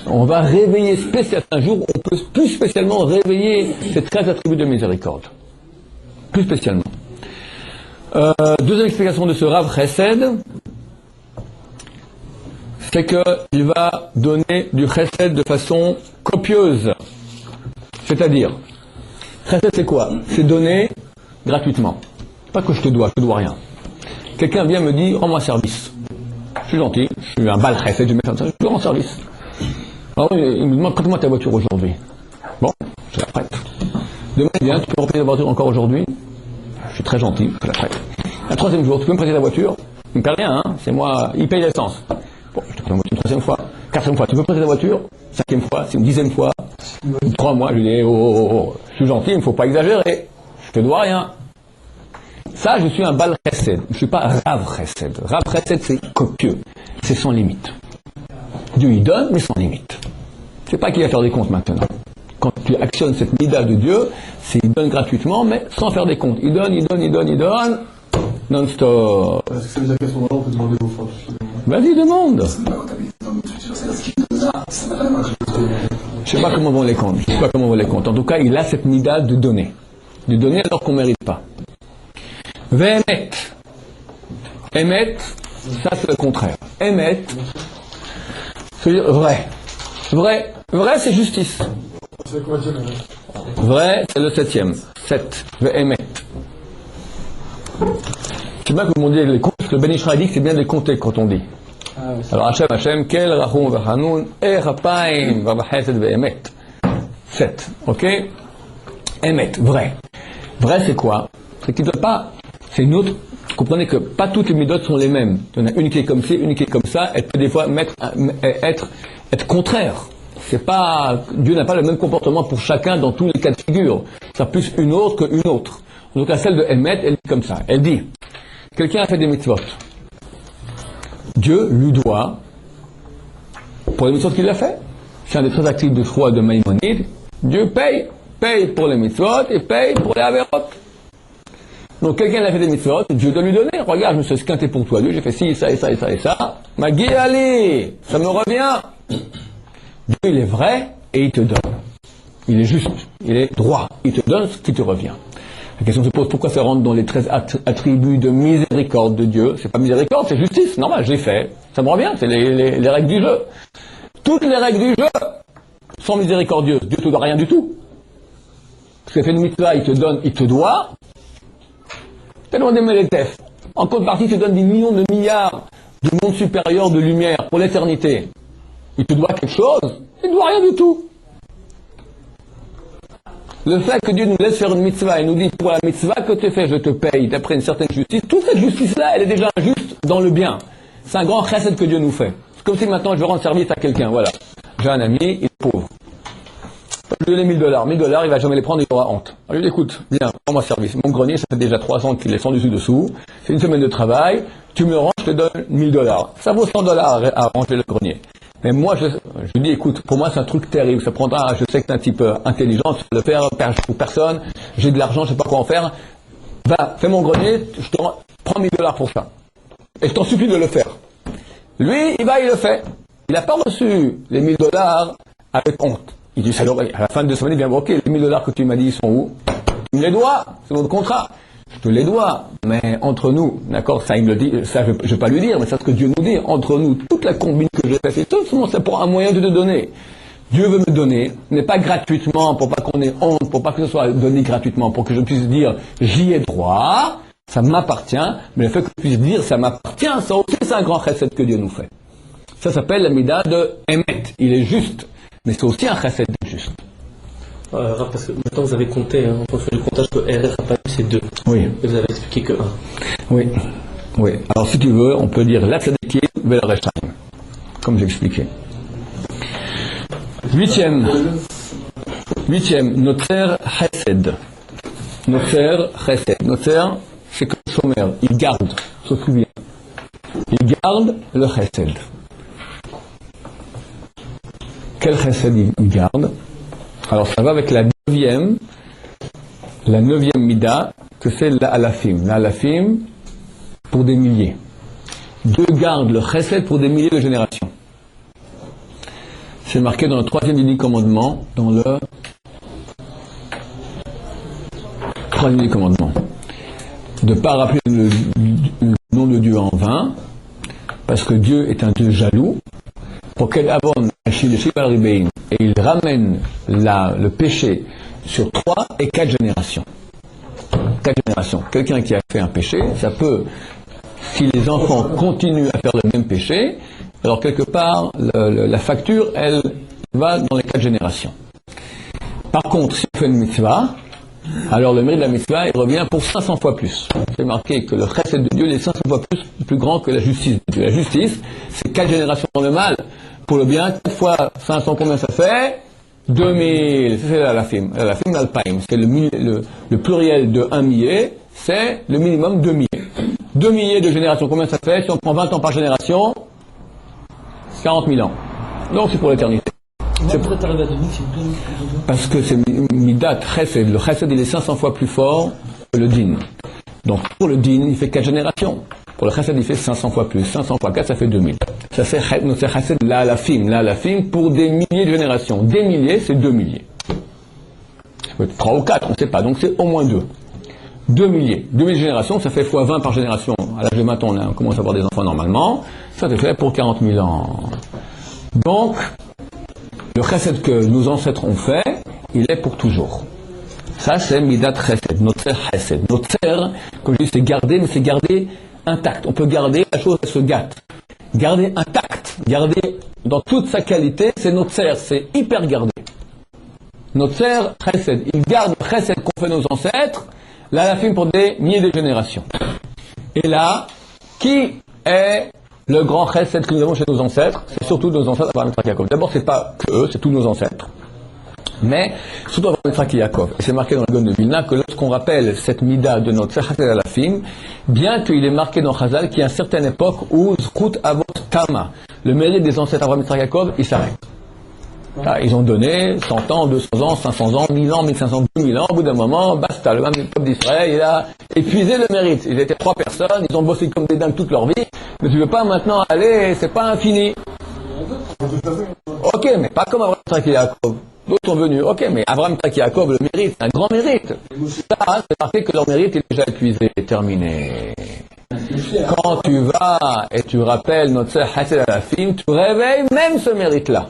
on va réveiller spécialement, un jour, on peut plus spécialement réveiller ces 13 attributs de miséricorde. Plus spécialement. Deuxième explication de ce Rav Chesed, c'est qu'il va donner du chesed de façon copieuse. C'est-à-dire, chesed c'est quoi? C'est donner gratuitement. Pas que je te dois rien. Quelqu'un vient me dire, rends-moi service. Je suis gentil, je suis un bal chesed, je te rends service. Alors, il me demande, prête-moi ta voiture aujourd'hui. Bon, je la prête. Demain, il vient, tu peux me prêter la voiture encore aujourd'hui? Je suis très gentil, je la prête. Un troisième jour, tu peux me prêter la voiture? Il me paye rien, hein, c'est moi, il paye l'essence. Bon, je te prête la voiture une troisième fois, quatrième fois, tu peux me prêter la voiture? Cinquième fois, c'est une dixième fois. 3 mois, je lui dis, je suis gentil, il ne faut pas exagérer. Je te dois rien. Ça, je suis un bal chesed. Je ne suis pas Rav Chesed. Rav Chesed, c'est copieux. C'est sans limite. Dieu, il donne, mais sans limite. C'est pas qu'il va faire des comptes maintenant. Quand tu actionnes cette mida de Dieu, c'est il donne gratuitement, mais sans faire des comptes. Il donne, non-stop. Est-ce que ça veut dire qu'à ce moment-là, on peut demander vos forces? Vas-y, demande. C'est pas quand t'habites dans notre futur, c'est ce qu'il nous a. Ça n'a rien marché. Je sais pas comment vont les comptes. En tout cas, il a cette mida de donner. De donner alors qu'on ne mérite pas. Ve'emet. Emet, ça c'est le contraire. Emet, c'est-à-dire vrai. Vrai, c'est justice. C'est quoi dire? Vrai, c'est le 7e. 7. Ve'emet. C'est bien que vous disiez les comptes, parce que le Ben Ishraï dit que c'est bien de les compter quand on dit. Ah, oui. Alors Hachem, Kel, Rachum, Vachanoun, Rapaim, Vachesed, Ve'emet. 7. Ok? Emet, vrai. Vrai, c'est quoi? C'est qu'il ne doit pas. C'est une autre. Vous comprenez que pas toutes les méthodes sont les mêmes. Il y en a une qui est comme ci, une qui est comme ça. Elle peut des fois être contraire. C'est pas. Dieu n'a pas le même comportement pour chacun dans tous les cas de figure. Ça plus une autre qu'une autre. Donc la celle de Emet, elle dit comme ça. Elle dit, quelqu'un a fait des mitzvot. Dieu lui doit, pour les mitzvot qu'il a fait, c'est un des très actifs de foi de Maïmonide, Dieu paye pour les mitzvot et paye pour les averot. Donc quelqu'un a fait des mitzvot, Dieu doit lui donner. Regarde, je me suis esquinté pour toi, Dieu, j'ai fait ci, ça et ça et ça et ça. Magui Ali, ça me revient. Dieu, il est vrai et il te donne. Il est juste, il est droit, il te donne ce qui te revient. La question se pose, pourquoi ça rentre dans les 13 attributs de miséricorde de Dieu? C'est pas miséricorde, c'est justice. Normal, je l'ai fait. Ça me revient, c'est les règles du jeu. Toutes les règles du jeu sont miséricordieuses. Dieu te doit rien du tout. Parce qu'il fait une mitzvah, il te donne, il te doit. Tellement des mélétef. En contrepartie, il te donne des millions de milliards de mondes supérieurs de lumière pour l'éternité. Il te doit quelque chose, il ne doit rien du tout. Le fait que Dieu nous laisse faire une mitzvah et nous dit pour la mitzvah que tu fais, je te paye d'après une certaine justice, toute cette justice-là, elle est déjà juste dans le bien. C'est un grand chesed que Dieu nous fait. C'est comme si maintenant je veux rendre service à quelqu'un. Voilà. J'ai un ami, il est pauvre. Je lui donne $1000. $1000, il va jamais les prendre, il aura honte. Alors, je lui dis, écoute, viens, rends-moi service. Mon grenier, ça fait déjà 300 qu'il est sans dessus-dessous. C'est une semaine de travail. Tu me le ranges, je te donne $1000. Ça vaut $100 à ranger le grenier. Mais moi, je lui dis, écoute, pour moi, c'est un truc terrible. Ça prendra, je sais que t'es un type intelligent, tu vas le faire pour personne. J'ai de l'argent, je sais pas quoi en faire. Va, fais mon grenier, prends $1000 pour ça. Et je t'en supplie de le faire. Lui, il le fait. Il n'a pas reçu les $1000 avec honte. Il dit, alors, à la fin de 2 semaines, il vient, ok, les $1000 que tu m'as dit, ils sont où? Tu me les dois, c'est notre contrat. Je te les dois, mais entre nous, d'accord, ça il me le dit, ça je vais pas lui dire, mais c'est ce que Dieu nous dit, entre nous, toute la combine que j'ai faite, c'est pour un moyen de te donner. Dieu veut me donner, mais pas gratuitement, pour pas qu'on ait honte, pour pas que ce soit donné gratuitement, pour que je puisse dire, j'y ai droit, ça m'appartient, mais le fait que je puisse dire, ça m'appartient, ça aussi c'est un grand chesed que Dieu nous fait. Ça s'appelle la mida de Emet, il est juste, mais c'est aussi un chesed juste. Parce que maintenant vous avez compté, en fonction du comptage que RR a pas eu, c'est 2. Oui. Et vous avez expliqué que 1. Oui. Oui. Alors si tu veux, on peut dire la tzadikim vel reshaim, comme j'ai expliqué. Huitième, Notzer Chesed. Notzer Chesed. Notzer, c'est comme Shomer, il garde, se souvient. Il garde le Chesed. Quel Chesed il garde? Alors ça va avec la neuvième mida, que c'est la alafim. La alafim pour des milliers. Dieu garde le chesed pour des milliers de générations. C'est marqué dans le 3e des 10 commandements, dans le 3e des commandements. De ne pas rappeler le nom de Dieu en vain, parce que Dieu est un Dieu jaloux, pour qu'elle abonne et il ramène le péché sur 3 et 4 générations. 4 générations. Quelqu'un qui a fait un péché, ça peut, si les enfants continuent à faire le même péché, alors quelque part, la facture, elle va dans les 4 générations. Par contre, si on fait une mitzvah, alors le mérite de la mitzvah, il revient pour 500 fois plus. C'est marqué que le chesed de Dieu est 500 fois plus grand que la justice de Dieu. La justice, c'est 4 générations dans le mal. Pour le bien, 4 fois 500, combien ça fait? 2000. C'est la film. La film d'Alpaim. C'est le pluriel de 1 millier, c'est le minimum 2 milliers. 2 milliers de générations, combien ça fait? Si on prend 20 ans par génération, 40 000 ans. Donc c'est pour l'éternité. Parce que c'est Midat Chesed. Le Chesed, il est 500 fois plus fort que le Din. Donc pour le Din, il fait 4 générations. Pour le Chesed, il fait 500 fois plus. 500 fois 4, ça fait 2000. Ça c'est Chesed la alafim pour des milliers de générations. Des milliers, c'est 2 milliers. Ça peut être 3 ou 4, on ne sait pas. Donc c'est au moins 2. 2 milliers. 2000 générations, ça fait x 20 par génération. À l'âge de maintenant, on commence à avoir des enfants normalement. Ça fait pour 40 000 ans. Donc, le chesed que nos ancêtres ont fait, il est pour toujours. Ça, c'est Midat Chesed, Notzer Chesed. Notzer, comme je dis, c'est garder, mais c'est garder intact. On peut garder, la chose, elle se gâte. Garder intact, garder dans toute sa qualité, c'est Notzer, c'est hyper gardé. Notzer Chesed, il garde le Chesed qu'ont fait nos ancêtres, là, la film pour des milliers de générations. Et là, qui est le grand chesed que nous avons chez nos ancêtres? C'est surtout nos ancêtres Abraham, Yitzhak, Yaakov. D'abord, c'est pas que eux, c'est tous nos ancêtres. Mais, surtout avant Yitzhak et Yaakov. Et c'est marqué dans le Gaon de Vilna que lorsqu'on rappelle cette mida de notre Chesed Alafim, bien qu'il est marqué dans Chazal qu'il y a une certaine époque où Zchut Avot Tama, le mérite des ancêtres Abraham, Yitzhak et Yaakov, il s'arrête. Là, ils ont donné 100 ans, 200 ans, 500 ans, 1000 ans, 1500, 2000 ans. Au bout d'un moment, basta, le peuple d'Israël, il a épuisé le mérite. Ils étaient 3 personnes, ils ont bossé comme des dingues toute leur vie. Mais tu veux pas maintenant aller, c'est pas infini. Ok, mais pas comme Abraham, Yitzhak et Yaakov. D'autres sont venus. Ok, mais Abraham, Yitzhak et Yaakov, le mérite, c'est un grand mérite. Ça, c'est marqué que leur mérite est déjà épuisé, terminé. Quand tu vas et tu rappelles notre sœur Chesed Alafim, tu réveilles même ce mérite-là.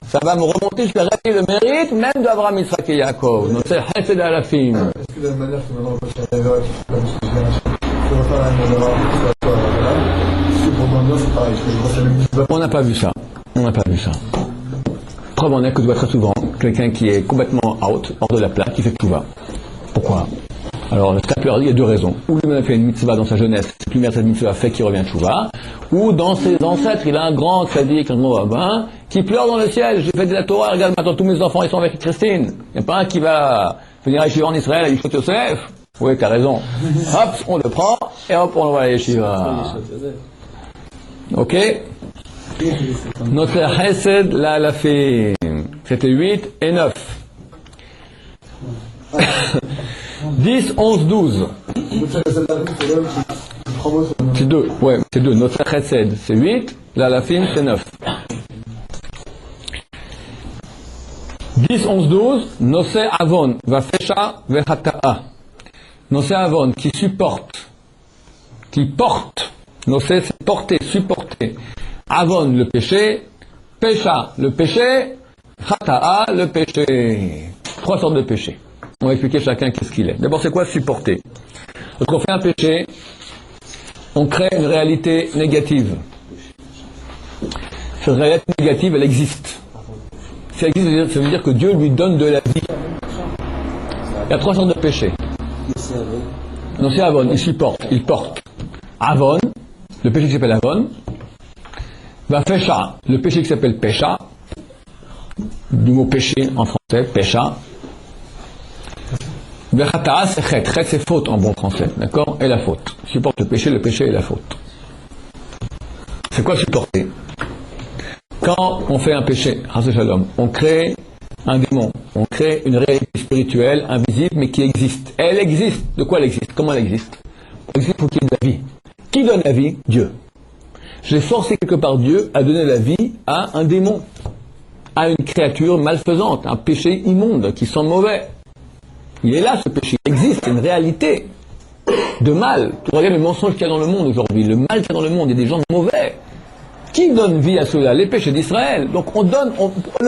Ça va me remonter, je vais réveiller le mérite même d'Abraham, Yitzhak et Yaakov. Notre sœur Chesed Alafim. Est-ce que de la même manière que maintenant on peut faire un erreur, je vais faire la même erreur, est-ce que pour moi, c'est pareil, je pense que la même chose. On n'a pas vu ça. On n'a pas vu ça. Preuve en est que tu vois très souvent quelqu'un qui est complètement out, hors de la plaque, qui fait tchouva. Pourquoi? Alors, le scapeur dit il y a 2 raisons. Ou lui-même a fait une mitzvah dans sa jeunesse, c'est plus mère cette mitzvah fait qu'il revient tchouva. Ou dans ses ancêtres, il a un grand tzaddik, un grand rabbin, qui pleure dans le ciel. J'ai fait de la Torah, regarde maintenant tous mes enfants, ils sont avec Christine. Il n'y a pas un qui va venir à Yeshiva en Israël, à Yeshua Yosef. Oui, t'as raison. Hop, on le prend, et hop, on l'envoie à Yeshiva. Ok? Notre Chesed là, elle a fait, c'était 8 et 9. 10, 11, 12. C'est 2, ouais, c'est 2. Notre Chesed, c'est 8, là, la fin, c'est 9. 10, 11, 12, Nosé Avon, Vafesha, Vechata'a. Nosé Avon, qui supporte, qui porte. Nosé, c'est porter, supporter. Avon, le péché. Pécha, le péché. Chata'a, le péché. 3 sortes de péchés. On va expliquer chacun qu'est-ce qu'il est. D'abord, c'est quoi supporter? Lorsqu'on fait un péché, on crée une réalité négative. Cette réalité négative, elle existe. Si elle existe, ça veut dire que Dieu lui donne de la vie. Il y a 3 sortes de péchés. Non, c'est Avon, il supporte, il porte. Avon, le péché qui s'appelle Avon. Vafesha, le péché qui s'appelle Pécha. Du mot péché en français, Pécha. Vechata'a, c'est chet. Chet, c'est faute en bon français, d'accord? Et la faute. Supporte le péché et la faute. C'est quoi supporter? Quand on fait un péché, Shalom, on crée un démon, on crée une réalité spirituelle, invisible, mais qui existe. Elle existe. De quoi elle existe? Comment elle existe? Elle existe pour qu'il y ait de la vie. Qui donne la vie? Dieu. J'ai forcé quelque part Dieu à donner la vie à un démon, à une créature malfaisante, un péché immonde, qui sent mauvais. Il est là, ce péché. Il existe, c'est une réalité de mal. Tu regardes les mensonges qu'il y a dans le monde aujourd'hui, le mal qu'il y a dans le monde, il y a des gens mauvais. Qui donne vie à ceux-là? Les péchés d'Israël. Donc on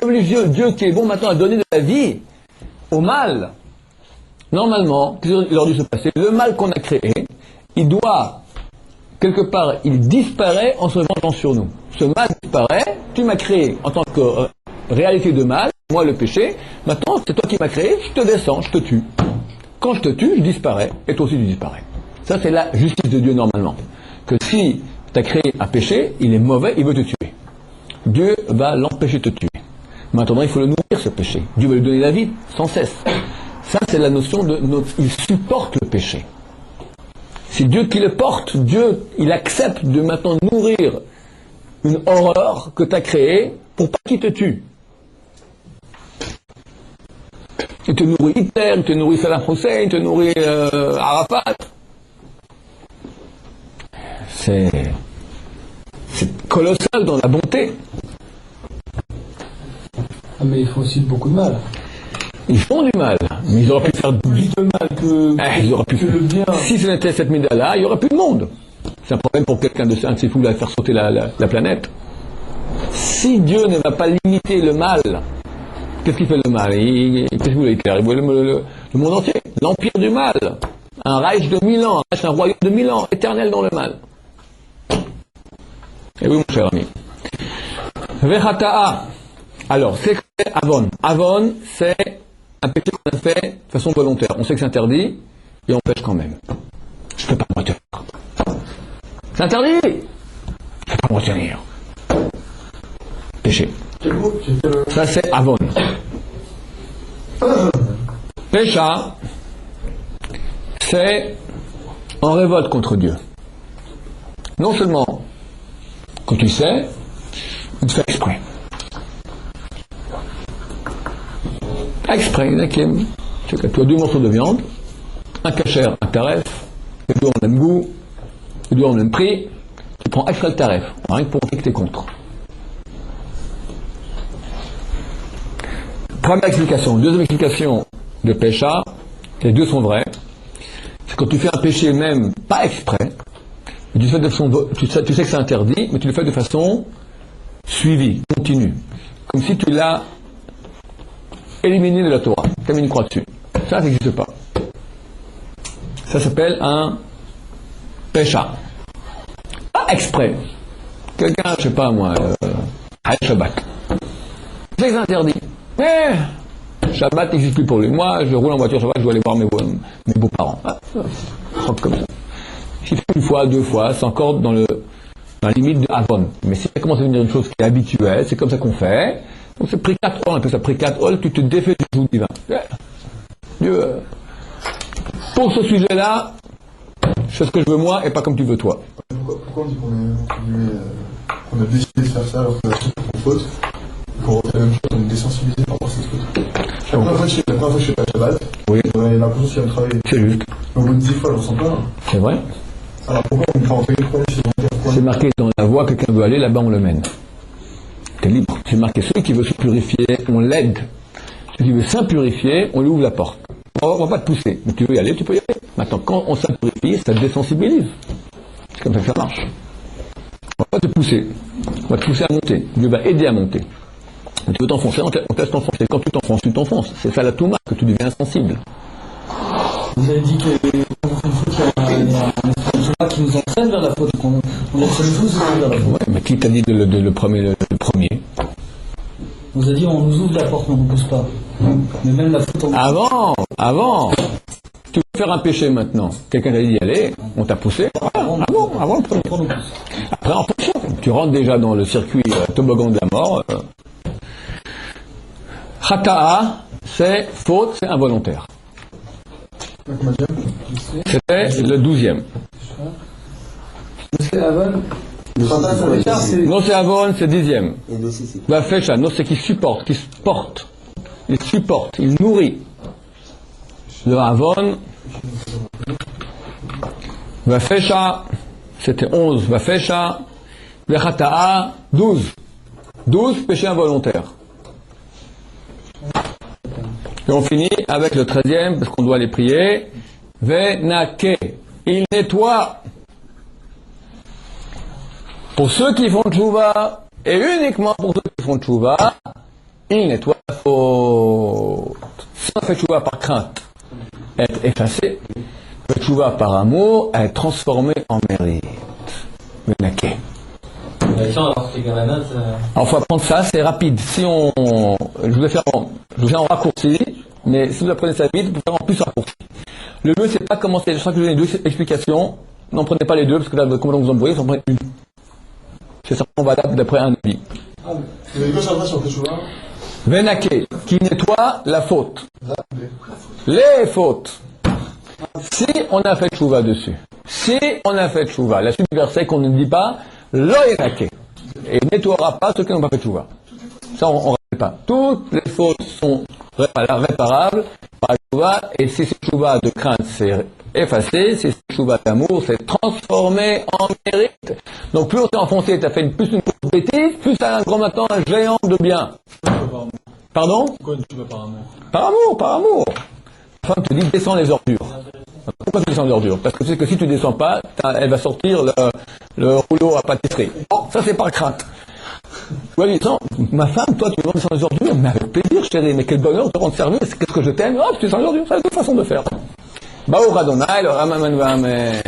oblige Dieu qui est bon maintenant à donner de la vie au mal. Normalement, qu'est-ce qu'il aurait dû se passer? Le mal qu'on a créé, il doit, quelque part, il disparaît en se vengeant sur nous. Ce mal disparaît, tu m'as créé en tant que réalité de mal, moi le péché, maintenant c'est toi qui m'as créé, je te descends, je te tue. Quand je te tue, je disparais, et toi aussi tu disparais. Ça c'est la justice de Dieu normalement. Que si tu as créé un péché, il est mauvais, il veut te tuer. Dieu va l'empêcher de te tuer. Maintenant il faut le nourrir ce péché. Dieu va lui donner la vie sans cesse. Ça c'est la notion de il supporte le péché. C'est Dieu qui le porte, Dieu il accepte de maintenant nourrir une horreur que tu as créée pour pas qu'il te tue. Il te nourrit Hitler, il te nourrit Saddam Hussein, il te nourrit Arafat. C'est colossal dans la bonté. Ah, mais ils font aussi beaucoup de mal. Ils font du mal, mais ils auraient pu faire Plus de mal ils auraient pu que le bien. Si ce n'était cette médaille-là, il n'y aurait plus de monde. C'est un problème pour quelqu'un de ces fous de faire sauter la planète. Si Dieu ne va pas limiter le mal, qu'est-ce qu'il fait le mal? Qu'est-ce qu'il voulait Hitler? Il voulait le monde entier. L'empire du mal. Un Reich de 1000 ans, un royaume de 1000 ans, éternel dans le mal. Et oui, mon cher ami. Vechata'a. Alors, c'est Avon. Avon, c'est un péché qu'on a fait de façon volontaire. On sait que c'est interdit, et on pêche quand même. Je ne peux pas me retenir. C'est interdit! Je ne peux pas me retenir. Péché. Ça, c'est Avon. Pécha, c'est en révolte contre Dieu. Non seulement que tu sais, mais tu fais exprès. Exprès, Nakim. Tu as 2 morceaux de viande, un kasher, un taref, les 2 ont le même goût, les 2 ont le même prix, tu prends exprès le taref, rien que pour montrer que tu es contre. Première explication. Deuxième explication de pécha, les 2 sont vrais, c'est quand tu fais un péché même pas exprès, et tu sais que c'est interdit, mais tu le fais de façon suivie, continue, comme si tu l'as éliminé de la Torah, comme une croix dessus. Ça n'existe pas. Ça s'appelle un pécha. Pas exprès. Quelqu'un, je sais pas moi, Shabbat. C'est interdit. Mais Shabbat n'existe plus pour lui. Moi, je roule en voiture Shabbat, je dois aller voir mes beaux-parents. Ah, comme ça. Si une fois, 2 fois, c'est encore dans la limite de Avon. Mais si ça commence à devenir une chose qui est habituelle, c'est comme ça qu'on fait. Donc c'est Prikat Ol, on appelle ça Prikat Ol, tu te défais du joug divin. Dieu, pour ce sujet-là, je fais ce que je veux moi et pas comme tu veux toi. Pourquoi on dit qu'on a décidé de faire ça alors que c'est une faute? Pour faire la même chose, on est désensibilisé par rapport à cette faute. La première fois que je fais pas Shabbat, oui. On a l'impression qu'il y a un travail. C'est juste. Mais au bout de 10 fois, je ne ressens pas. C'est vrai. Alors pourquoi on ne prend pas une fois? C'est marqué dans la voie, quelqu'un veut aller, là-bas on le mène. T'es libre. C'est marqué, celui qui veut se purifier, on l'aide. Celui qui veut s'impurifier, on lui ouvre la porte. On va pas te pousser. Mais tu veux y aller, tu peux y aller. Maintenant, quand on s'impurifie, ça te désensibilise. C'est comme ça que ça marche. On va pas te pousser. On va te pousser à monter. Dieu va aider à monter. Mais tu veux t'enfoncer, on te laisse t'enfoncer. Quand tu t'enfonces, tu t'enfonces. C'est ça la touma, que tu deviens insensible. Vous avez dit que quand on fait une faute, il y a un esprit de joie qui nous entraîne vers la faute. On laisse les tous vers la faute. Ouais, mais qui t'a dit le premier On vous a dit on nous ouvre la porte, mais on ne pousse pas. Mais même la faute, on Avant. Tu veux faire un péché maintenant. Quelqu'un t'a dit d'y aller, on t'a poussé. Avant le premier. Après, en poussant, tu rentres déjà dans le circuit toboggan de la mort. Khata'a, c'est faute, c'est involontaire. C'était le 12e. C'est Avon. Non, c'est Avon, c'est 10e. La Fécha, non, c'est qui supporte, qui se porte. Il supporte, il nourrit. Le Avon. La Fécha, c'était 11. La Fécha. Le Khata'a, 12. 12 péchés involontaires. Et on finit avec le 13e, parce qu'on doit les prier. Venake. Il nettoie. Pour ceux qui font tchouva, et uniquement pour ceux qui font tchouva, il nettoie la faute. Si on fait tchouva par crainte, être effacé, fait tchouva par amour, être transformé en mérite. Venake. Alors, il faut apprendre ça, c'est rapide. Je vous ai fait en raccourci, mais si vous apprenez ça vite, vous pouvez faire en plus raccourci. Le mieux, c'est pas commencer. Je crois que je vous donne 2 explications. N'en prenez pas les 2, parce que là, comment vous embrouillez, vous en prenez une. C'est certainement valable d'après un avis. Vous avez quoi sur le Teshuvah? Venake, qui nettoie la faute. Les fautes. Si on a fait tchouva dessus. Si on a fait tchouva. La suite du verset qu'on ne dit pas, Loïrake. Et il ne nettoiera pas ceux qui n'ont pas fait tchouva. Ça, on ne rappelle pas. Toutes les fautes sont réparables par tchouva, et si c'est tchouva de crainte, c'est effacé. Si c'est tchouva d'amour, c'est transformé en mérite. Donc plus on s'est enfoncé, tu as fait plus une grosse bêtise, plus tu as un grand maintenant un géant de bien. Pardon? Pourquoi tu vas par amour? Par amour. La femme te dit, descends les ordures. Pourquoi tu descends les ordures? Parce que tu sais que si tu descends pas, elle va sortir le rouleau à pâtisserie. Oh, ça c'est par crainte. Ouais, dis, non, ma femme, toi, tu vas descendre les ordures? Mais avec plaisir, chérie, mais quel bonheur de te rendre service, qu'est-ce que je t'aime? Oh, tu descends les ordures, c'est la façon de faire. Baou Radonai, le Ramamanu Amen.